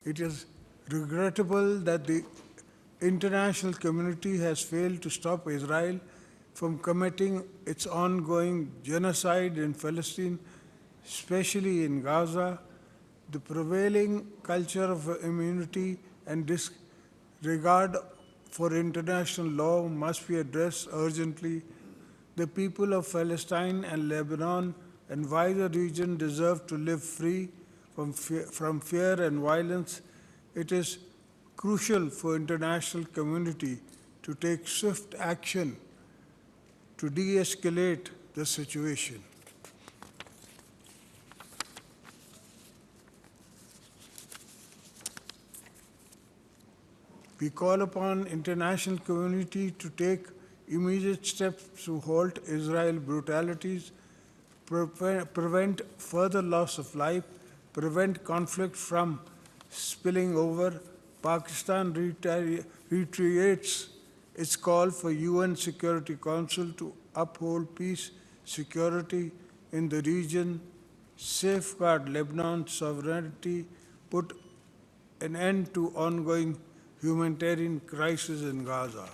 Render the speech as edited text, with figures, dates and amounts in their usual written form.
It is regrettable that the international community has failed to stop Israel from committing its ongoing genocide in Palestine, especially in Gaza. The prevailing culture of immunity and disregard for international law must be addressed urgently. The people of Palestine and Lebanon and wider region deserve to live free from fear and violence. It is crucial for international community to take swift action to de-escalate the situation. We call upon international community to take immediate steps to halt Israel's brutalities, prevent further loss of life, prevent conflict from spilling over. Pakistan reiterates its call for UN Security Council to uphold peace, security in the region, safeguard Lebanon's sovereignty, put an end to ongoing humanitarian crisis in Gaza.